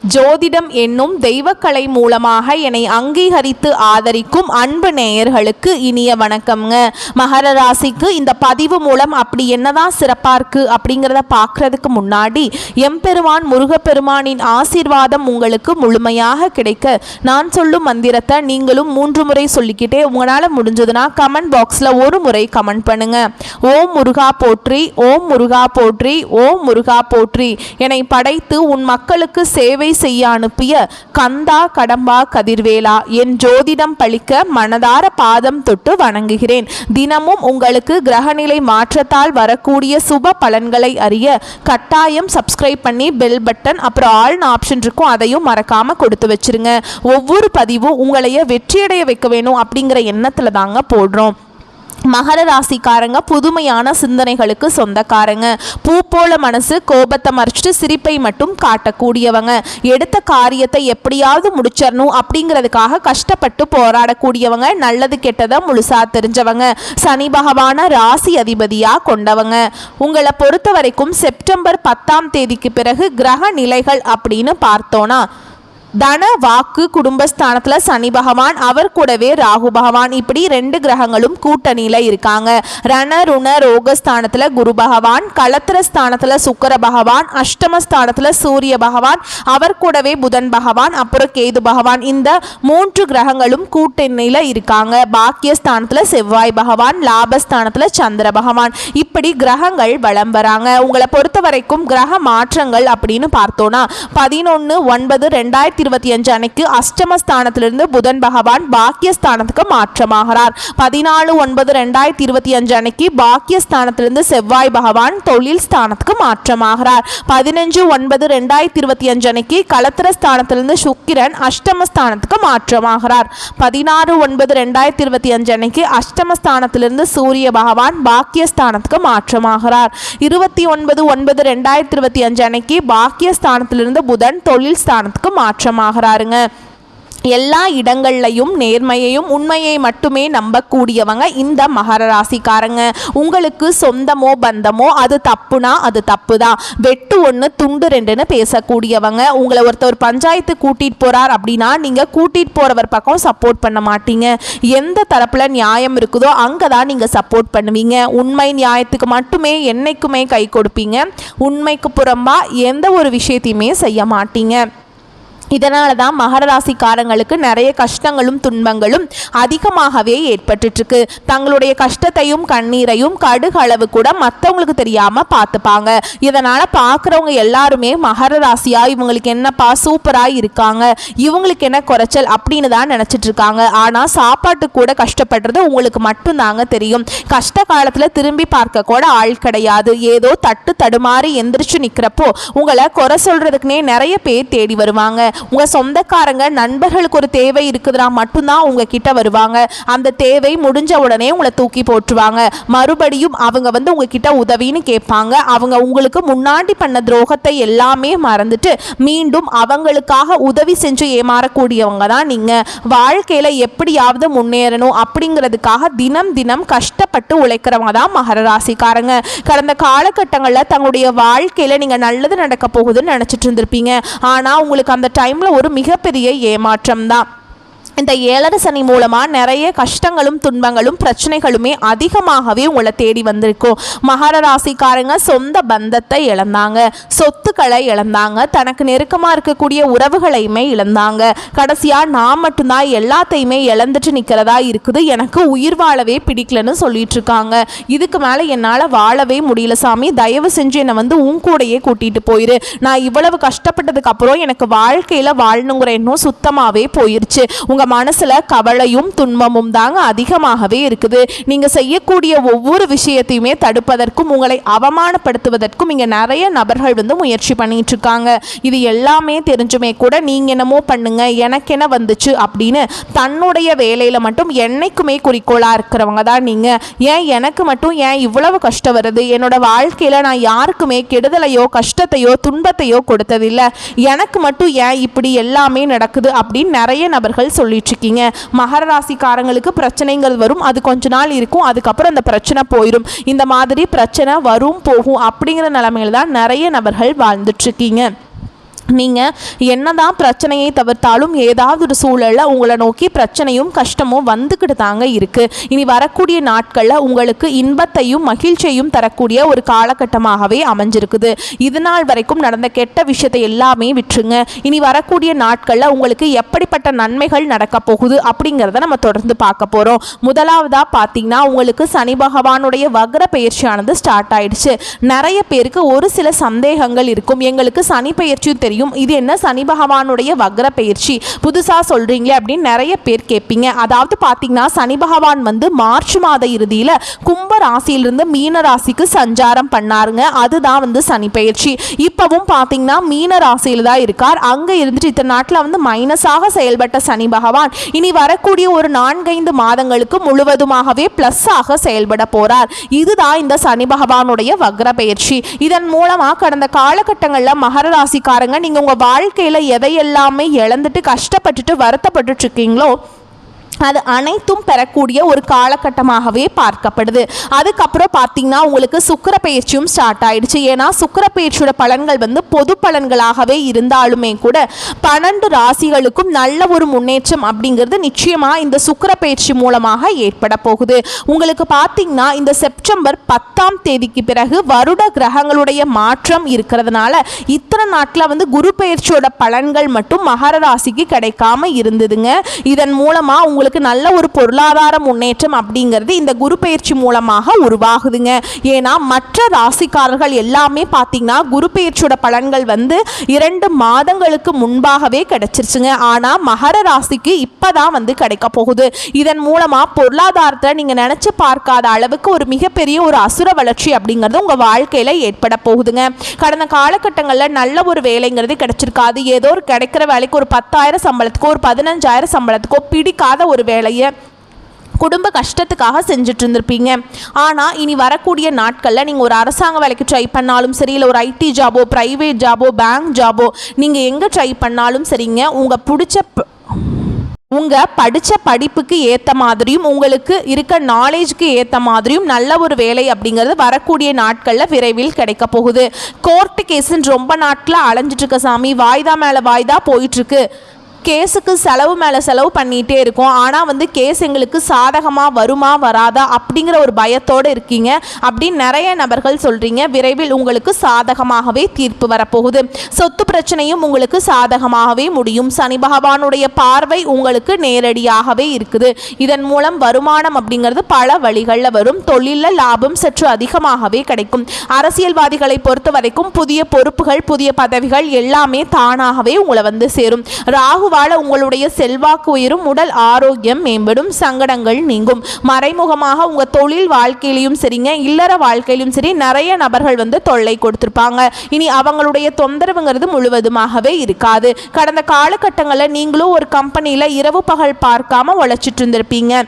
ஜோதிடம் என்னும் தெய்வக்கலை மூலமாக என்னை அங்கீகரித்து ஆதரிக்கும் அன்பு நேயர்களுக்கு இனிய வணக்கம்ங்க. மகர ராசிக்கு இந்த பதிவு மூலம் அப்படி என்னதான் சிறப்பாக இருக்குது அப்படிங்கிறத பார்க்குறதுக்கு முன்னாடி எம்பெருமான் முருகப்பெருமானின் ஆசீர்வாதம் உங்களுக்கு முழுமையாக கிடைக்க நான் சொல்லும் மந்திரத்தை நீங்களும் 3 முறை சொல்லிக்கிட்டே உங்களால் முடிஞ்சதுன்னா கமெண்ட் பாக்ஸில் ஒரு முறை கமெண்ட் பண்ணுங்க. ஓம் முருகா போற்றி, ஓம் முருகா போற்றி, ஓம் முருகா போற்றி. என்னை படைத்து உன் மக்களுக்கு சேவை செய்ய அனுப்பிய கந்தா கடம்பா கதிர்வேலா, என் ஜோதிடம் பழிக்க மனதார பாதம் தொட்டு வணங்குகிறேன். தினமும் உங்களுக்கு கிரகநிலை மாற்றத்தால் வரக்கூடிய சுப பலன்களை அறிய கட்டாயம் சப்ஸ்கிரைப் பண்ணி பெல் பட்டன் அப்புறம் ஆல்னு ஆப்ஷன் இருக்கும், அதையும் மறக்காம கொடுத்து வச்சிருங்க. ஒவ்வொரு பதிவும் உங்களைய வெற்றியடைய வைக்க வேணும் அப்படிங்கிற எண்ணத்துல தாங்க போடுறோம். மகர ராசிக்காரங்க புதுமையான சிந்தனைகளுக்கு சொந்தக்காரங்க. பூ போல மனசு, கோபத்தை மறைச்சிட்டு சிரிப்பை மட்டும் காட்டக்கூடியவங்க. எடுத்த காரியத்தை எப்படியாவது முடிச்சிடணும் அப்படிங்கிறதுக்காக கஷ்டப்பட்டு போராடக்கூடியவங்க. நல்லது கெட்டதை முழுசா தெரிஞ்சவங்க. சனி பகவான ராசி அதிபதியா கொண்டவங்க. உங்களை பொறுத்த வரைக்கும் செப்டம்பர் 10ஆம் தேதிக்கு பிறகு கிரக நிலைகள் அப்படின்னு பார்த்தோன்னா, தன வாக்கு குடும்பஸ்தானத்தில் சனி பகவான், அவர் கூடவே ராகு பகவான், இப்படி 2 கிரகங்களும் கூட்டணியில் இருக்காங்க. ரண ருண ரோகஸ்தானத்தில் குரு பகவான், களத்திரஸ்தானத்தில் சுக்கர பகவான், அஷ்டமஸ்தானத்தில் சூரிய பகவான், அவர் கூடவே புதன் பகவான், அப்புறம் கேது பகவான், இந்த 3 கிரகங்களும் கூட்டணியில் இருக்காங்க. பாக்கியஸ்தானத்தில் செவ்வாய் பகவான், லாபஸ்தானத்தில் சந்திர பகவான், இப்படி கிரகங்கள் வலம் வராங்க. உங்களை பொறுத்த வரைக்கும் கிரக மாற்றங்கள் அப்படின்னு பார்த்தோன்னா 11/9/2025 அன்னைக்கு அஷ்டமஸ்தானத்திலிருந்து புதன் பகவான் பாக்கியஸ்தானத்துக்கு மாற்றமாகிறார். 14/9/2025 அன்னைக்கு பாக்கியஸ்தானத்திலிருந்து செவ்வாய் பகவான் தொழில் ஸ்தானத்துக்கு மாற்றமாகிறார். 15/9/2025 அன்னைக்கு களத்திரஸ்தானத்திலிருந்து சுக்கிரன் அஷ்டமஸ்தானத்துக்கு மாற்றமாகிறார். 16/9/2025 அன்னைக்கு அஷ்டமஸ்தானத்திலிருந்து சூரிய பகவான் பாக்கியஸ்தானத்துக்கு மாற்றமாகிறார். 29/9/2025 அன்னைக்கு பாக்கியஸ்தானத்திலிருந்து புதன் தொழில் ஸ்தானத்துக்கு மாற்றமாகிறாருங்க. எல்லா இடங்கள்லையும் நேர்மையையும் உண்மையை மட்டுமே நம்பக்கூடியவங்க இந்த மகர ராசிக்காரங்க. உங்களுக்கு சொந்தமோ பந்தமோ அது தப்புனா அது தப்பு தான். வெட்டு 1 துண்டு 2ன்னு பேசக்கூடியவங்க. உங்களை ஒருத்தர் பஞ்சாயத்து கூட்டிட்டு போறார் அப்படின்னா நீங்க கூட்டிட்டு போறவர் பக்கம் சப்போர்ட் பண்ண மாட்டீங்க. எந்த தரப்புல நியாயம் இருக்குதோ அங்கதான் நீங்க சப்போர்ட் பண்ணுவீங்க. உண்மை நியாயத்துக்கு மட்டுமே என்னைக்குமே கை கொடுப்பீங்க. உண்மைக்கு புறம்பா எந்த ஒரு விஷயத்தையுமே செய்ய மாட்டீங்க. இதனால தான் மகர ராசிக்காரங்களுக்கு நிறைய கஷ்டங்களும் துன்பங்களும் அதிகமாகவே ஏற்பட்டுருக்கு. தங்களுடைய கஷ்டத்தையும் கண்ணீரையும் கடுகளவு கூட மற்றவங்களுக்கு தெரியாமல் பார்த்துப்பாங்க. இதனால் பார்க்குறவங்க எல்லாருமே மகர ராசியா இவங்களுக்கு என்னப்பா சூப்பராக இருக்காங்க, இவங்களுக்கு என்ன குறைச்சல் அப்படின்னு தான் நினச்சிட்டு இருக்காங்க. ஆனால் சாப்பாட்டு கூட கஷ்டப்படுறது உங்களுக்கு மட்டும்தாங்க தெரியும். கஷ்ட காலத்தில் திரும்பி பார்க்க கூட ஆள் கிடையாது. ஏதோ தட்டு தடுமாறி எந்திரிச்சு நிற்கிறப்போ உங்களை குறை சொல்கிறதுக்குனே நிறைய பேர் தேடி வருவாங்க. உங்கள் சொந்தக்காரங்க நண்பர்களுக்கு ஒரு தேவை இருக்குதுன்னா மட்டும்தான் உங்ககிட்ட வருவாங்க. அந்த தேவை முடிஞ்ச உடனே உங்களை தூக்கி போட்டுருவாங்க. மறுபடியும் அவங்க உங்ககிட்ட உதவின்னு கேட்பாங்க. அவங்க உங்களுக்கு முன்னாடி பண்ண துரோகத்தை எல்லாமே மறந்துட்டு மீண்டும் அவங்களுக்காக உதவி செஞ்சு ஏமாறக்கூடியவங்க தான் நீங்கள். வாழ்க்கையில் எப்படியாவது முன்னேறணும் அப்படிங்கிறதுக்காக தினம் தினம் கஷ்டப்பட்டு உழைக்கிறவங்க தான் மகர ராசிக்காரங்க. கடந்த காலகட்டங்களில் தங்களுடைய வாழ்க்கையில் நீங்கள் நல்லது நடக்க போகுதுன்னு நினச்சிட்டு இருந்திருப்பீங்க. ஆனால் உங்களுக்கு அந்த டைமில் ஒரு மிகப்பெரிய ஏமாற்றம் தான். இந்த 7 சனி மூலமாக நிறைய கஷ்டங்களும் துன்பங்களும் பிரச்சனைகளுமே அதிகமாகவே உங்களை தேடி வந்திருக்கும். மகர ராசிக்காரங்க சொந்த பந்தத்தை இழந்தாங்க, சொத்துக்களை இழந்தாங்க, தனக்கு நெருக்கமாக இருக்கக்கூடிய உறவுகளையுமே இழந்தாங்க. கடைசியாக நான் மட்டும்தான் எல்லாத்தையுமே இழந்துட்டு நிற்கிறதா இருக்குது, எனக்கு உயிர் வாழவே பிடிக்கலன்னு சொல்லிட்டு இருக்காங்க. இதுக்கு மேலே என்னால் வாழவே முடியல சாமி, தயவு செஞ்சு என்னை உன் கூடையே கூட்டிகிட்டு போயிரு. நான் இவ்வளவு கஷ்டப்பட்டதுக்கு அப்புறம் எனக்கு வாழ்க்கையில் வாழணுங்கிற எண்ணம் சுத்தமாகவே போயிருச்சு. உங்கள் மனசுல கவலையும் துன்பமும் தாங்க அதிகமாகவே இருக்குது. நீங்க செய்யக்கூடிய ஒவ்வொரு விஷயத்தையுமே தடுப்பதற்கும் உங்களை அவமானப்படுத்துவதற்கும் இங்க நிறைய நபர்கள் முயற்சி பண்ணிட்டு இருக்காங்க. இது எல்லாமே தெரிஞ்சுமே கூட நீங்க என்னமோ பண்ணுங்க எனக்கு என்ன வந்துச்சு அப்படின்னு தன்னுடைய வேலையில மட்டும் என்னைக்குமே குறிக்கோளா இருக்கிறவங்க தான் நீங்க. ஏன் எனக்கு மட்டும் ஏன் இவ்வளவு கஷ்டம் வருது, என்னோட வாழ்க்கையில நான் யாருக்குமே கெடுதலையோ கஷ்டத்தையோ துன்பத்தையோ கொடுத்ததில்லை, எனக்கு மட்டும் ஏன் இப்படி எல்லாமே நடக்குது அப்படின்னு நிறைய நபர்கள் சொல்லி இருக்கீங்க. மகர ராசிக்காரங்களுக்கு பிரச்சனைகள் வரும், அது கொஞ்ச நாள் இருக்கும், அதுக்கப்புறம் அந்த பிரச்சனை போயிடும். இந்த மாதிரி பிரச்சனை வரும் போகும் அப்படிங்கிற நிலைமையில தான் நிறைய நபர்கள் வாழ்ந்துட்டு இருக்கீங்க. நீங்கள் என்னதான் பிரச்சனையை தவிர்த்தாலும் ஏதாவது ஒரு சூழலில் உங்களை நோக்கி பிரச்சனையும் கஷ்டமும் வந்துக்கிட்டு தாங்க இருக்குது. இனி வரக்கூடிய நாட்களில் உங்களுக்கு இன்பத்தையும் மகிழ்ச்சியையும் தரக்கூடிய ஒரு காலகட்டமாகவே அமைஞ்சிருக்குது. இது நாள் வரைக்கும் நடந்த கெட்ட விஷயத்தை எல்லாமே விட்டுருங்க. இனி வரக்கூடிய நாட்களில் உங்களுக்கு எப்படிப்பட்ட நன்மைகள் நடக்க போகுது அப்படிங்கிறத நம்ம தொடர்ந்து பார்க்க போகிறோம். முதலாவதாக பார்த்தீங்கன்னா உங்களுக்கு சனி பகவானுடைய வக்ர பயிற்சியானது ஸ்டார்ட் ஆயிடுச்சு. நிறைய பேருக்கு ஒரு சில சந்தேகங்கள் இருக்கும். எங்களுக்கு சனி பயிற்சியும் தெரியும், இது என்ன சனி பகவானுடைய வக்ர பயிற்சி புதுசா சொல்றீங்களே அப்படின்னு நிறைய பேர் கேட்பீங்க. அதாவது பாத்தீங்கன்னா சனி பகவான் வந்து மார்ச் மாத இறுதியில கும்ப ராசியிலிருந்து மீன ராசிக்கு சஞ்சாரம் பண்ணாருங்க. அதுதான் வந்து சனி பயிற்சி. இப்பவும் பாத்தீங்கன்னா மீன ராசியில தான் இருக்கார். அங்க இருந்துட்டு இத்தனை நாட்டில் வந்து மைனஸாக செயல்பட்ட சனி பகவான் இனி வரக்கூடிய ஒரு 4-5 மாதங்களுக்கு முழுவதுமாகவே பிளஸ் ஆக செயல்பட போறார். இதுதான் இந்த சனி பகவானுடைய வக்ர பயிற்சி. இதன் மூலமா கடந்த காலகட்டங்களில் மகர ராசிக்காரங்க நீங்க உங்க வாழ்க்கையில எதையெல்லாமே இழந்துட்டு கஷ்டப்பட்டுட்டு வருத்தப்பட்டு இருக்கீங்களோ அது அனைத்தும் பெறக்கூடிய ஒரு காலகட்டமாகவே பார்க்கப்படுது. அதுக்கப்புறம் பார்த்தீங்கன்னா உங்களுக்கு சுக்கிர பயிற்சியும் ஸ்டார்ட் ஆயிடுச்சு. ஏன்னா சுக்கிர பயிற்சியோட பலன்கள் வந்து பொது பலன்களாகவே இருந்தாலுமே கூட 12 ராசிகளுக்கும் நல்ல ஒரு முன்னேற்றம் அப்படிங்கிறது நிச்சயமாக இந்த சுக்கிர பயிற்சி மூலமாக ஏற்பட போகுது. உங்களுக்கு பார்த்தீங்கன்னா இந்த செப்டம்பர் 10ஆம் தேதிக்கு பிறகு வருட கிரகங்களுடைய மாற்றம் இருக்கிறதுனால இத்தனை நாட்டில் வந்து குரு பயிற்சியோட பலன்கள் மட்டும் மகர ராசிக்கு கிடைக்காம இருந்ததுங்க. இதன் மூலமாக உங்களுக்கு நல்ல ஒரு பொருளாதார முன்னேற்றம் அப்படிங்கிறது இந்த குரு பயிற்சி மூலமாக உருவாகுதுங்க. ஏன்னா மற்ற ராசிக்காரர்கள் எல்லாமே பார்த்தீங்கன்னா குரு பயிற்சியோட பலன்கள் வந்து 2 மாதங்களுக்கு முன்பாகவே கிடைச்சிருச்சுங்க. ஆனால் மகர ராசிக்கு இப்போதான் வந்து கிடைக்க போகுது. இதன் மூலமாக பொருளாதாரத்தை நீங்கள் நினச்சி பார்க்காத அளவுக்கு ஒரு மிகப்பெரிய ஒரு அசுர வளர்ச்சி அப்படிங்கிறது உங்கள் வாழ்க்கையில் ஏற்பட போகுதுங்க. கடந்த காலகட்டங்களில் நல்ல ஒரு வேலைங்கிறது கிடைச்சிருக்காது. ஏதோ ஒரு கிடைக்கிற வேலைக்கு ஒரு 10,000 சம்பளத்துக்கோ ஒரு 15,000 சம்பளத்துக்கோ பிடிக்காத ஒரு வேலையை குடும்ப கஷ்டத்துக்காக செஞ்சுட்டு இருந்திருப்பீங்க. ஆனால் இனி வரக்கூடிய நாட்களில் நீங்கள் ஒரு அரசாங்க வேலைக்கு ட்ரை பண்ணாலும் சரி, இல்லை ஒரு ஐடி ஜாபோ, ப்ரைவேட் ஜாபோ, பேங்க் ஜாபோ, நீங்கள் எங்கே ட்ரை பண்ணாலும் சரிங்க, உங்கள் படித்த படிப்புக்கு ஏற்ற மாதிரியும் உங்களுக்கு இருக்க நாலேஜுக்கு ஏற்ற மாதிரியும் நல்ல ஒரு வேலை அப்படிங்கிறது வரக்கூடிய நாட்களில் விரைவில் கிடைக்க போகுது. கோர்ட்டு கேஸுன்னு ரொம்ப நாட்டில் அலைஞ்சிட்ருக்க சாமி, வாய்தா மேலே வாய்தா போயிட்டுருக்கு. கேஸுக்கு செலவு மேலே செலவு பண்ணிகிட்டே இருக்கோம். ஆனால் வந்து கேஸ் எங்களுக்கு சாதகமாக வருமா வராதா அப்படிங்கிற ஒரு பயத்தோடு இருக்கீங்க அப்படின்னு நிறைய நபர்கள் சொல்கிறீங்க. விரைவில் உங்களுக்கு சாதகமாகவே தீர்ப்பு வரப்போகுது. சொத்து பிரச்சனையும் உங்களுக்கு சாதகமாகவே முடியும். சனி பகவானுடைய பார்வை உங்களுக்கு நேரடியாகவே இருக்குது. இதன் மூலம் வருமானம் அப்படிங்கிறது பல வழிகளில் வரும். தொழிலில் லாபம் சற்று அதிகமாகவே கிடைக்கும். அரசியல்வாதிகளை பொறுத்த வரைக்கும் புதிய பொறுப்புகள், புதிய பதவிகள் எல்லாமே தானாகவே உங்களை வந்து சேரும். ராகு வாழ உங்களுடைய செல்வாக்கு உயரும், உடல் ஆரோக்கியம் மேம்படும், சங்கடங்கள் நீங்கும். மறைமுகமாக உங்க தொழில் வாழ்க்கையிலும் சரிங்க, இல்லற வாழ்க்கையிலும் சரி நிறைய நபர்கள் வந்து தொல்லை கொடுத்திருப்பாங்க. இனி அவங்களுடைய தொந்தரவுங்கிறது முழுவதுமாகவே இருக்காது. கடந்த காலகட்டங்களில் நீங்களும் ஒரு கம்பெனியில் இரவு பகல் பார்க்காம உழைச்சிட்டு இருந்திருப்பீங்க.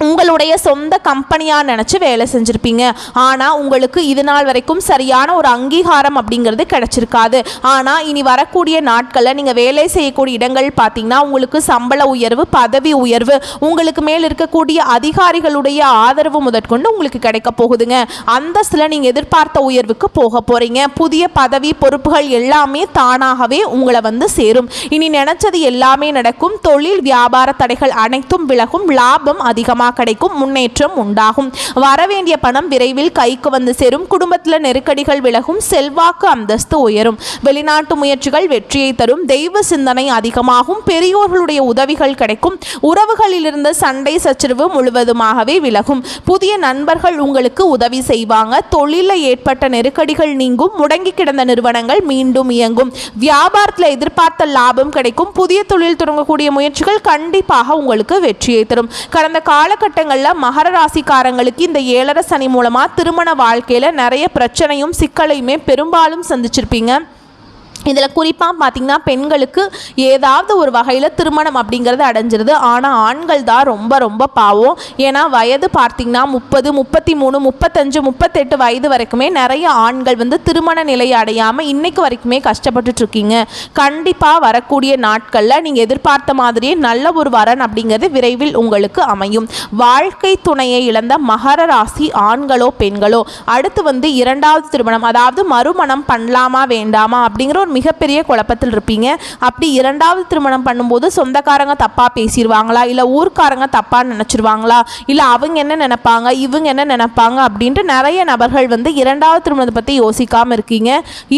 உங்களுடைய சொந்த கம்பெனியாக நினச்சி வேலை செஞ்சுருப்பீங்க. ஆனால் உங்களுக்கு இது நாள் வரைக்கும் சரியான ஒரு அங்கீகாரம் அப்படிங்கிறது கிடச்சிருக்காது. ஆனால் இனி வரக்கூடிய நாட்களில் நீங்கள் வேலை செய்யக்கூடிய இடங்கள் பார்த்தீங்கன்னா உங்களுக்கு சம்பள உயர்வு, பதவி உயர்வு, உங்களுக்கு மேல் இருக்கக்கூடிய அதிகாரிகளுடைய ஆதரவு முதற்கொண்டு உங்களுக்கு கிடைக்க போகுதுங்க. அந்தஸ்தில் நீங்கள் எதிர்பார்த்த உயர்வுக்கு போக போகிறீங்க. புதிய பதவி பொறுப்புகள் எல்லாமே தானாகவே உங்களை வந்து சேரும். இனி நினச்சது எல்லாமே நடக்கும். தொழில் வியாபார தடைகள் அனைத்தும் விலகும். லாபம் அதிகமாக கிடைக்கும். முன்னேற்றம் உண்டாகும். வரவேண்டிய பணம் விரைவில் கைக்கு வந்து சேரும். குடும்பத்தில் நெருக்கடிகள் விலகும். செல்வாக்கு அந்தஸ்து உயரும். வெளிநாட்டு முயற்சிகள் வெற்றியை தரும். தெய்வ சிந்தனை அதிகமாகும். பெரியோர்களுடைய உதவிகள் கிடைக்கும். உறவுகளில் இருந்த சண்டை சச்சரவு முழுவதுமாகவே விலகும். புதிய நண்பர்கள் உங்களுக்கு உதவி செய்வாங்க. தொழிலில் ஏற்பட்ட நெருக்கடிகள் நீங்கும். முடங்கி கிடந்த நிறுவனங்கள் மீண்டும் இயங்கும். வியாபாரத்தில் எதிர்பார்த்த லாபம் கிடைக்கும். புதிய தொழில் தொடங்கக்கூடிய முயற்சிகள் கண்டிப்பாக உங்களுக்கு வெற்றியை தரும். கடந்த காலகட்டங்களில் மகர ராசிக்காரங்களுக்கு இந்த 7 சனி மூலமாக திருமண வாழ்க்கையில் நிறைய பிரச்சனையும் சிக்கலையுமே பெரும்பாலும் சந்திச்சிருப்பீங்க. இதில் குறிப்பாக பார்த்திங்கன்னா பெண்களுக்கு ஏதாவது ஒரு வகையில் திருமணம் அப்படிங்கிறது அடைஞ்சிருது. ஆனால் ஆண்கள் தான் ரொம்ப ரொம்ப பாவம். ஏன்னா வயது பார்த்திங்கன்னா 30, 33, 35, 38 வயது வரைக்குமே நிறைய ஆண்கள் வந்து திருமண நிலையை அடையாமல் இன்றைக்கு வரைக்குமே கஷ்டப்பட்டுட்ருக்கீங்க. கண்டிப்பாக வரக்கூடிய நாட்களில் நீங்கள் எதிர்பார்த்த மாதிரியே நல்ல ஒரு வரன் அப்படிங்கிறது விரைவில் உங்களுக்கு அமையும். வாழ்க்கை துணையை இழந்த மகர ராசி ஆண்களோ பெண்களோ அடுத்து வந்து 2வது திருமணம், அதாவது மறுமணம் பண்ணலாமா வேண்டாமா அப்படிங்கிற ஒரு மிகப்பெரிய குழப்பத்தில் இருப்பீங்க. அப்படி இரண்டாவது திருமணம் பண்ணும்போது சொந்தக்காரங்க தப்பாக பேசிடுவாங்களா, இல்லை ஊர்க்காரங்க தப்பாக நினச்சிருவாங்களா, இல்லை அவங்க என்ன நினைப்பாங்க இவங்க என்ன நினைப்பாங்க அப்படின்ட்டு நிறைய நபர்கள் வந்து இரண்டாவது திருமணத்தை பற்றி யோசிக்காமல் இருக்கீங்க.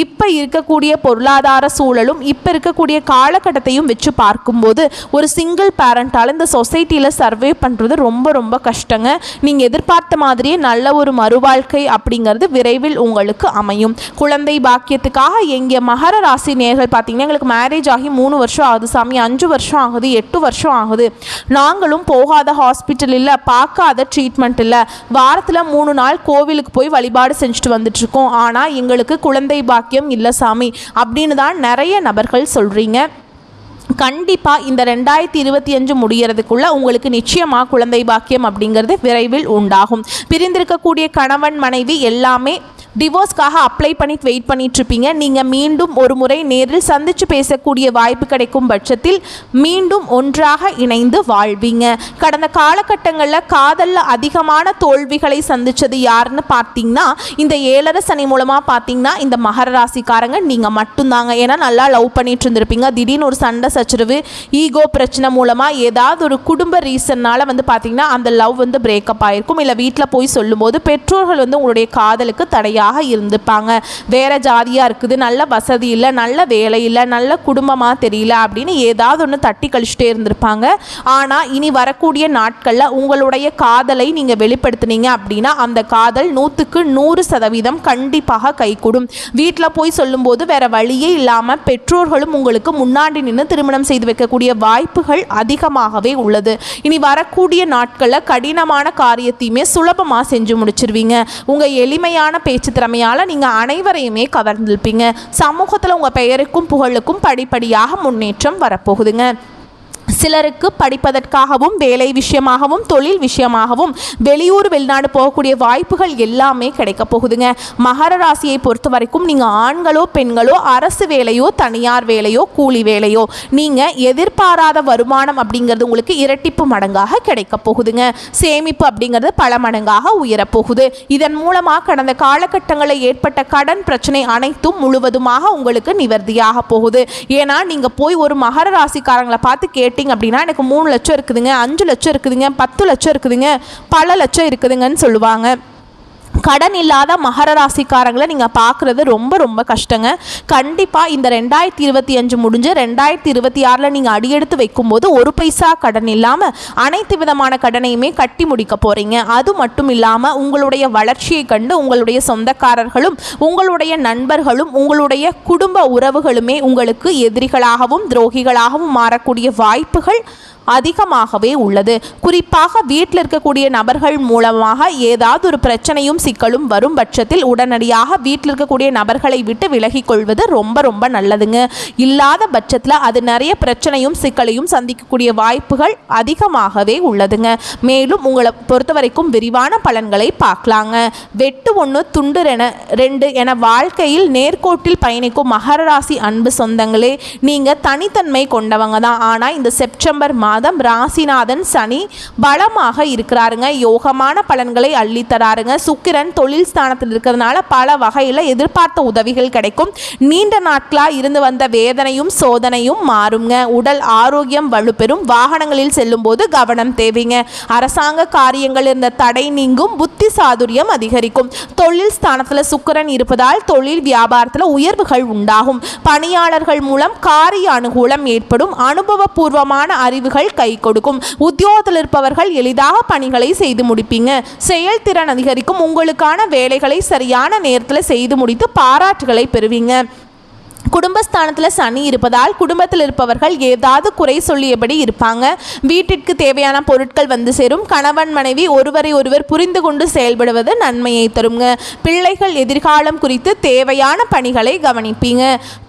இப்போ இருக்கக்கூடிய பொருளாதார சூழலும் இப்போ இருக்கக்கூடிய காலகட்டத்தையும் வச்சு பார்க்கும்போது ஒரு சிங்கிள் பேரண்டால் இந்த சொசைட்டியில் சர்வே பண்ணுறது ரொம்ப ரொம்ப கஷ்டங்க. நீங்கள் எதிர்பார்த்த மாதிரியே நல்ல ஒரு மறுவாழ்க்கை அப்படிங்கிறது விரைவில் உங்களுக்கு அமையும். குழந்தை பாக்கியத்துக்காக எங்கள் மகர ராசி நேர்கள் பார்த்தீங்கன்னா எங்களுக்கு மேரேஜ் ஆகி 3 வருஷம் ஆகுது சாமி, 5 வருஷம் ஆகுது, 8 வருஷம் ஆகுது, நாங்களும் போகாத ஹாஸ்பிட்டல் இல்லை, பார்க்காத ட்ரீட்மெண்ட் இல்லை, வாரத்தில் 3 நாள் கோவிலுக்கு போய் வழிபாடு செஞ்சுட்டு வந்துட்டுருக்கோம், ஆனால் எங்களுக்கு குழந்தை பாக்கியம் இல்லை சாமி அப்படின்னு தான் நிறைய நபர்கள் சொல்கிறீங்க. கண்டிப்பாக இந்த 2025 முடிகிறதுக்குள்ளே உங்களுக்கு நிச்சயமாக குழந்தை பாக்கியம் அப்படிங்கிறது விரைவில் உண்டாகும். பிரிந்திருக்கக்கூடிய கணவன் மனைவி எல்லாமே டிவோர்ஸ்க்காக அப்ளை பண்ணிட்டு வெயிட் பண்ணிகிட்ருப்பீங்க. நீங்கள் மீண்டும் ஒரு முறை நேரில் சந்தித்து பேசக்கூடிய வாய்ப்பு கிடைக்கும் பட்சத்தில் மீண்டும் ஒன்றாக இணைந்து வாழ்வீங்க. கடந்த காலகட்டங்களில் காதலில் அதிகமான தோல்விகளை சந்தித்தது யாருன்னு பார்த்தீங்கன்னா இந்த 7.5 சனி மூலமாக பார்த்தீங்கன்னா இந்த மகர ராசிக்காரங்க நீங்கள் மட்டும்தாங்க. ஏன்னா நல்லா லவ் பண்ணிட்டு இருந்திருப்பீங்க, திடீர்னு ஒரு சண்டை சச்சரவு ஈகோ பிரச்சனை மூலமாக ஏதாவது ஒரு குடும்ப ரீசன்னால் வந்து பார்த்தீங்கன்னா அந்த லவ் வந்து பிரேக்கப் ஆகிருக்கும். இல்லை வீட்டில் போய் சொல்லும்போது பெற்றோர்கள் வந்து உங்களுடைய காதலுக்கு தடையாக இருந்துப்பாங்க. வேற ஜாதியாக இருக்குது, நல்ல வசதி இல்லை, நல்ல வேலை இல்லை, நல்ல குடும்பமாக தெரியல அப்படின்னு ஏதாவது ஒன்று தட்டி கழிச்சுட்டே இருந்திருப்பாங்க. ஆனால் இனி வரக்கூடிய நாட்களில் உங்களுடைய காதலை நீங்கள் வெளிப்படுத்தினீங்க அப்படின்னா அந்த காதல் 100க்கு 100% கண்டிப்பாக கைகூடும். வீட்டில் போய் சொல்லும்போது வேற வழியே இல்லாமல் பெற்றோர்களும் உங்களுக்கு முன்னாடி நின்று திருமணம் செய்து வைக்கக்கூடிய வாய்ப்புகள் அதிகமாகவே உள்ளது. இனி வரக்கூடிய நாட்களில் கடினமான காரியத்தையுமே சுலபமாக செஞ்சு முடிச்சிருவீங்க. உங்கள் எளிமையான பேச்சு திறமையால் நீங்கள் அனைவரையுமே கவர்ந்திருப்பீங்க. சமூகத்தில் உங்கள் பெயருக்கும் புகழுக்கும் படிப்படியாக முன்னேற்றம் வரப்போகுதுங்க. சிலருக்கு படிப்பதற்காகவும் வேலை விஷயமாகவும் தொழில் விஷயமாகவும் வெளியூர் வெளிநாடு போகக்கூடிய வாய்ப்புகள் எல்லாமே கிடைக்க போகுதுங்க. மகர ராசியை பொறுத்த வரைக்கும் நீங்கள் ஆண்களோ பெண்களோ அரசு வேலையோ தனியார் வேலையோ கூலி வேலையோ நீங்கள் எதிர்பாராத வருமானம் அப்படிங்கிறது உங்களுக்கு இரட்டிப்பு மடங்காக கிடைக்க போகுதுங்க. சேமிப்பு அப்படிங்கிறது பல மடங்காக உயரப்போகுது. இதன் மூலமாக கடந்த காலகட்டங்களில் ஏற்பட்ட கடன் பிரச்சனை அனைத்தும் முழுவதுமாக உங்களுக்கு நிவர்த்தியாக போகுது. ஏன்னா நீங்கள் போய் ஒரு மகர ராசிக்காரங்களை பார்த்து கேட்டீங்க அப்படின்னா எனக்கு 3 லட்சம் இருக்குதுங்க, 5 லட்சம் இருக்குதுங்க, 10 லட்சம் இருக்குதுங்க, பல லட்சம் இருக்குதுங்கன்னு சொல்லுவாங்க. கடன் இல்லாத மகர ராசிக்காரங்களை நீங்கள் பார்க்குறது ரொம்ப ரொம்ப கஷ்டங்க. கண்டிப்பாக இந்த 2025 முடிஞ்சு 2026 நீங்கள் அடியெடுத்து வைக்கும்போது ஒரு பைசா கடன் இல்லாமல் அனைத்து விதமான கடனையுமே கட்டி முடிக்க போகிறீங்க. அது மட்டும் இல்லாமல் உங்களுடைய வளர்ச்சியை கண்டு உங்களுடைய சொந்தக்காரர்களும் உங்களுடைய நண்பர்களும் உங்களுடைய குடும்ப உறவுகளுமே உங்களுக்கு எதிரிகளாகவும் துரோகிகளாகவும் மாறக்கூடிய வாய்ப்புகள் அதிகமாகவே உள்ளது. குறிப்பாக வீட்டில் இருக்கக்கூடிய நபர்கள் மூலமாக ஏதாவது ஒரு பிரச்சனையும் சிக்கலும் வரும் பட்சத்தில் உடனடியாக வீட்டில் இருக்கக்கூடிய நபர்களை விட்டு விலகி கொள்வது ரொம்ப ரொம்ப நல்லதுங்க. இல்லாத பட்சத்தில் அது நிறைய பிரச்சனையும் சிக்கலையும் சந்திக்கக்கூடிய வாய்ப்புகள் அதிகமாகவே உள்ளதுங்க. மேலும் உங்களை பொறுத்த வரைக்கும் விரிவான பலன்களை பார்க்கலாங்க. வெட்டு 1 துண்டு 2 என வாழ்க்கையில் நேர்கோட்டில் பயணிக்கும் மகர ராசி அன்பு சொந்தங்களே, நீங்கள் தனித்தன்மை கொண்டவங்க தான். ஆனால் இந்த செப்டம்பர் மாதம் ராசிநாதன் சனி பலமாக இருக்கிறாருங்க. யோகமான பலன்களை அள்ளித்தராருங்க. சுக்கிரன் தொழில் ஸ்தானத்தில் இருக்கிறதுனால பல வகையில் எதிர்பார்த்த உதவிகள் கிடைக்கும். நீண்ட நாட்களாக இருந்து வந்த வேதனையும் சோதனையும் மாறுங்க. உடல் ஆரோக்கியம் வலுப்பெறும். வாகனங்களில் செல்லும் போது கவனம் தேவைங்க. அரசாங்க காரியங்கள் இருந்த தடை நீங்கும். புத்தி சாதுரியம் அதிகரிக்கும். தொழில் ஸ்தானத்தில் சுக்கிரன் இருப்பதால் தொழில் வியாபாரத்தில் உயர்வுகள் உண்டாகும். பணியாளர்கள் மூலம் காரிய அனுகூலம் ஏற்படும். அனுபவபூர்வமான அறிவுகள் கை கொடுக்கும். உத்தியோகத்தில் இருப்பவர்கள் எளிதாக பணிகளை செய்து முடிப்பீங்க. செயல்திறன் அதிகரிக்கும். உங்களுக்கான வேலைகளை சரியான நேரத்தில் செய்து முடித்து பாராட்டுகளை பெறுவீங்க. குடும்பஸ்தானத்தில் சனி இருப்பதால் குடும்பத்தில் இருப்பவர்கள் ஏதாவது குறை சொல்லியபடி இருப்பாங்க. வீட்டிற்கு தேவையான பொருட்கள் வந்து சேரும். கணவன் மனைவி ஒருவரை ஒருவர் புரிந்து கொண்டு செயல்படுவது நன்மையை தருங்க. பிள்ளைகள் எதிர்காலம் குறித்து தேவையான பணிகளை கவனிப்பீங்க.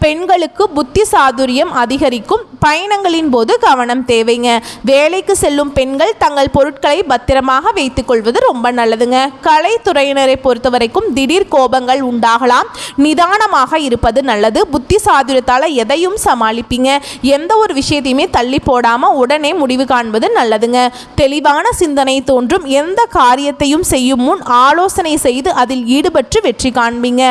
பெண்களுக்கு புத்தி சாதுரியம் அதிகரிக்கும். பயணங்களின் போது கவனம் தேவைங்க. வேலைக்கு செல்லும் பெண்கள் தங்கள் பொருட்களை பத்திரமாக வைத்துக் கொள்வது ரொம்ப நல்லதுங்க. கலைத்துறையினரை பொறுத்த வரைக்கும் திடீர் கோபங்கள் உண்டாகலாம். நிதானமாக இருப்பது நல்லது. புத்தி சாதுரியத்தால் எதையும் சமாளிப்பீங்க. எந்த ஒரு விஷயத்தையுமே தள்ளி போடாமல் உடனே முடிவு காண்பது நல்லதுங்க. தெளிவான சிந்தனை தோன்றும். எந்த காரியத்தையும் செய்யும் முன் ஆலோசனை செய்து அதில் ஈடுபட்டு வெற்றி காண்பீங்க.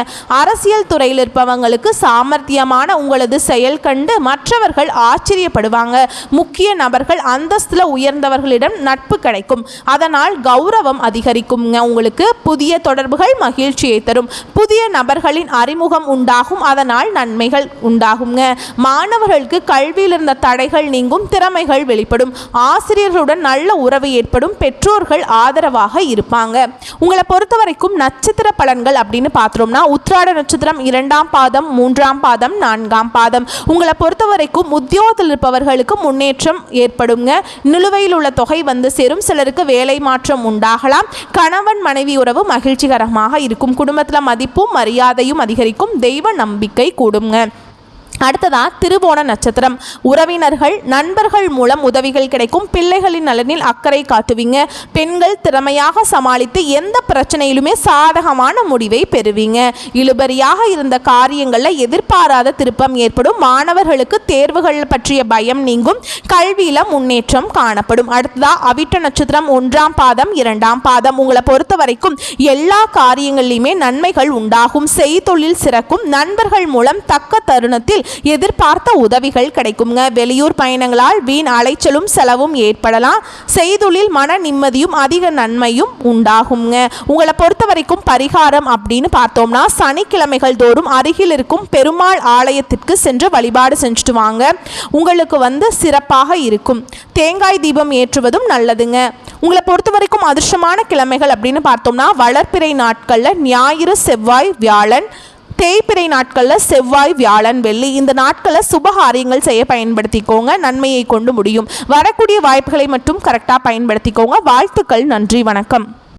அரசியல் துறையில் இருப்பவங்களுக்கு சாமர்த்தியமான உங்களது செயல் கண்டு மற்றவர்கள் ஆச்சரியப்படுவாங்க. முக்கிய நபர்கள் அந்தஸ்துல உயர்ந்தவர்களிடம் நட்பு கிடைக்கும். அதனால் கௌரவம் அதிகரிக்குங்க. உங்களுக்கு புதிய தொடர்புகள் மகிழ்ச்சியை தரும். புதிய நபர்களின் அறிமுகம் உண்டாகும். அதனால் நன்மைகள் உண்டாகுங்க. மாணவர்களுக்கு கல்வியில் இருந்த தடைகள் நீங்கும். திறமைகள் வெளிப்படும். ஆசிரியர்களுடன் நல்ல உறவு ஏற்படும். பெற்றோர்கள் ஆதரவாக இருப்பாங்க. உங்களை பொறுத்த வரைக்கும் நட்சத்திர பலன்கள் அப்படின்னு பார்த்தோம்னா உத்திராட நட்சத்திரம் 2ஆம் பாதம் 3ஆம் பாதம் 4ஆம் பாதம். உங்களை பொறுத்த வரைக்கும் உத்தியோகத்தில் இருப்பவர்களுக்கு முன்னேற்றம் ஏற்படுங்க. நிலுவையில் உள்ள தொகை வந்து சேரும். சிலருக்கு வேலை மாற்றம் உண்டாகலாம். கணவன் மனைவி உறவு மகிழ்ச்சிகரமாக இருக்கும். குடும்பத்தில் மதிப்பும் மரியாதையும் அதிகரிக்கும். தெய்வ நம்பிக்கை கூடுங்க. அடுத்ததா திருவோண நட்சத்திரம். உறவினர்கள் நண்பர்கள் மூலம் உதவிகள் கிடைக்கும். பிள்ளைகளின் நலனில் அக்கறை காட்டுவீங்க. பெண்கள் திறமையாக சமாளித்து எந்த பிரச்சனையிலுமே சாதகமான முடிவை பெறுவீங்க. இழுபறியாக இருந்த காரியங்களில் எதிர்பாராத திருப்பம் ஏற்படும். மாணவர்களுக்கு தேர்வுகள் பற்றிய பயம் நீங்கும். கல்வியில முன்னேற்றம் காணப்படும். அடுத்ததா அவிட்ட நட்சத்திரம் 1ஆம் பாதம் 2ஆம் பாதம். உங்களை பொறுத்த வரைக்கும் எல்லா காரியங்களிலுமே நன்மைகள் உண்டாகும். செய்தொழில் சிறக்கும். நண்பர்கள் மூலம் தக்க தருணத்தில் எதிர்பார்த்த உதவிகள் கிடைக்குங்க. வெளியூர் பயணங்களால் வீண் அலைச்சலும் செலவும் ஏற்படலாம். செய்தொழில் மன நிம்மதியும் அதிக நன்மையும் உண்டாகுங்க. உங்களை பொறுத்த வரைக்கும் பரிகாரம் அப்படின்னு பார்த்தோம்னா சனிக்கிழமைகள் தோறும் அருகில் இருக்கும் பெருமாள் ஆலயத்திற்கு சென்று வழிபாடு செஞ்சுட்டு வாங்க. உங்களுக்கு சிறப்பாக இருக்கும். தேங்காய் தீபம் ஏற்றுவதும் நல்லதுங்க. உங்களை பொறுத்த வரைக்கும் அதிர்ஷ்டமான கிழமைகள் அப்படின்னு பார்த்தோம்னா வளர்ப்பிறை நாட்களில் ஞாயிறு செவ்வாய் வியாழன், தேய்பிறை நாட்களில் செவ்வாய் வியாழன் வெள்ளி. இந்த நாட்களில் சுபகாரியங்கள் செய்ய பயன்படுத்திக்கோங்க. நன்மையை கொண்டு முடியும். வரக்கூடிய வாய்ப்புகளை மட்டும் கரெக்டாக பயன்படுத்திக்கோங்க. வாழ்த்துக்கள். நன்றி. வணக்கம்.